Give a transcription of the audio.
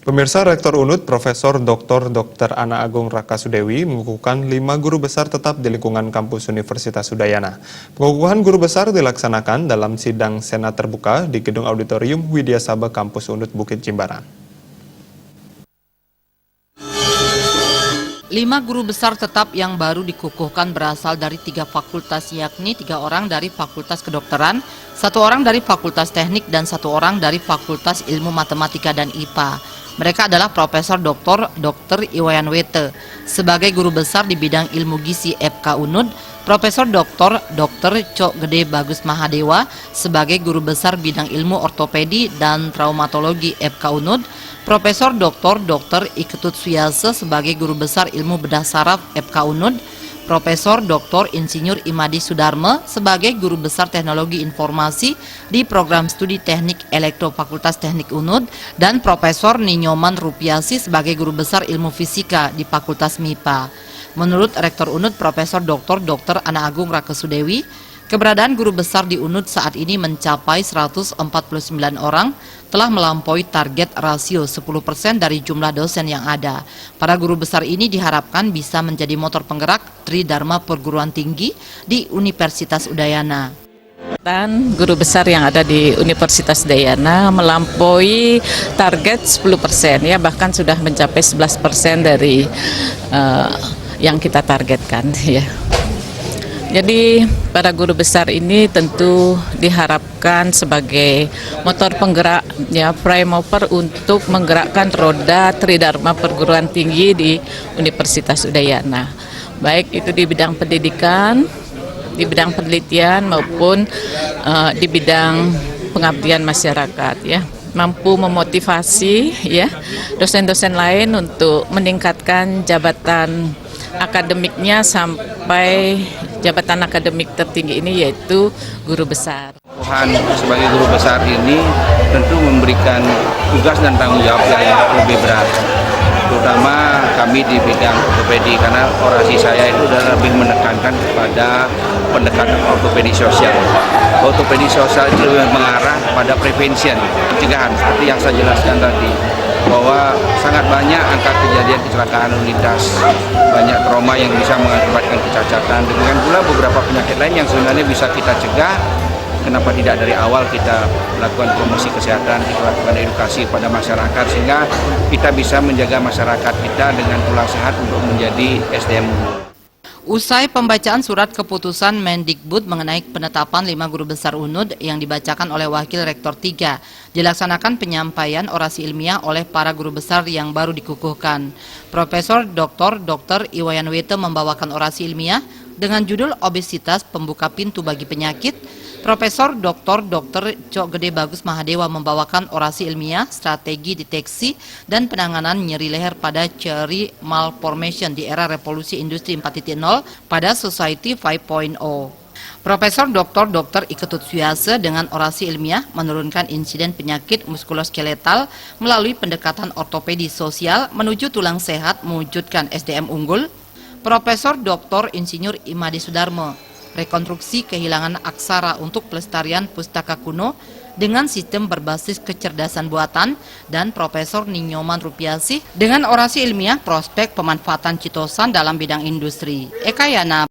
Pemirsa, Rektor UNUD Profesor Dr. Ana Agung Rakasudewi mengukuhkan 5 guru besar tetap di lingkungan kampus Universitas Udayana. Pengukuhan guru besar dilaksanakan dalam sidang Senat terbuka di Gedung Auditorium Widya Sabha Kampus UNUD Bukit Jimbaran. 5 guru besar tetap yang baru dikukuhkan berasal dari 3 fakultas, yakni 3 orang dari Fakultas Kedokteran, 1 orang dari Fakultas Teknik, dan 1 orang dari Fakultas Ilmu Matematika dan IPA. Mereka adalah Profesor Dr. Iwayan Wete sebagai guru besar di bidang ilmu gizi FK UNUD, Profesor Dr. Cok Gede Bagus Mahadewa sebagai guru besar bidang ilmu ortopedi dan traumatologi FK UNUD, Profesor Dr. Iketut Suyase sebagai guru besar ilmu bedah saraf FK UNUD, Profesor Dr. Insinyur Imadi Sudarme sebagai guru besar teknologi informasi di program studi teknik elektro Fakultas Teknik UNUD, dan Profesor Ninyoman Rupiasi sebagai guru besar ilmu fisika di Fakultas MIPA. Menurut Rektor UNUD Profesor Dr. Ana Agung Rakasudewi, keberadaan guru besar di UNUD saat ini mencapai 149 orang, telah melampaui target rasio 10% dari jumlah dosen yang ada. Para guru besar ini diharapkan bisa menjadi motor penggerak Tridharma Perguruan Tinggi di Universitas Udayana. Dan guru besar yang ada di Universitas Udayana melampaui target 10%, ya, bahkan sudah mencapai 11% dari yang kita targetkan, ya. Jadi para guru besar ini tentu diharapkan sebagai motor penggerak, ya, prime mover untuk menggerakkan roda Tridharma Perguruan Tinggi di Universitas Udayana. Baik itu di bidang pendidikan, di bidang penelitian maupun di bidang pengabdian masyarakat, ya. Mampu memotivasi, ya, dosen-dosen lain untuk meningkatkan jabatan akademiknya sampai jabatan akademik tertinggi ini, yaitu guru besar. Tuhan sebagai guru besar ini tentu memberikan tugas dan tanggung jawab yang lebih berat, terutama kami di bidang ortopedi, karena orasi saya itu adalah lebih menekankan kepada pendekatan ortopedi sosial. Ortopedi sosial itu lebih mengarah pada prevention, pencegahan, seperti yang saya jelaskan tadi, bahwa sangat banyak angka kejadian kecelakaan lalu lintas, banyak trauma yang bisa mengakibatkan kecacatan, dengan pula beberapa penyakit lain yang sebenarnya bisa kita cegah. Kenapa tidak dari awal kita melakukan promosi kesehatan, kita lakukan edukasi pada masyarakat, sehingga kita bisa menjaga masyarakat kita dengan tulang sehat untuk menjadi SDM unggul. Usai pembacaan surat keputusan Mendikbud mengenai penetapan 5 guru besar UNUD yang dibacakan oleh Wakil Rektor 3, dilaksanakan penyampaian orasi ilmiah oleh para guru besar yang baru dikukuhkan. Profesor Dr. Iwayan Wete membawakan orasi ilmiah dengan judul Obesitas Pembuka Pintu Bagi Penyakit. Profesor Dr. Cok Gede Bagus Mahadewa membawakan orasi ilmiah strategi deteksi dan penanganan nyeri leher pada Chery Malformation di era revolusi industri 4.0 pada Society 5.0. Profesor Dr. Iketut Suyase dengan orasi ilmiah menurunkan insiden penyakit muskuloskeletal melalui pendekatan ortopedi sosial menuju tulang sehat mewujudkan SDM unggul. Profesor Dr. Insinyur Imadi Sudarme rekonstruksi kehilangan aksara untuk pelestarian pustaka kuno dengan sistem berbasis kecerdasan buatan, dan Profesor Ninyoman Rupiasi dengan orasi ilmiah prospek pemanfaatan citosan dalam bidang industri. Eka Yana.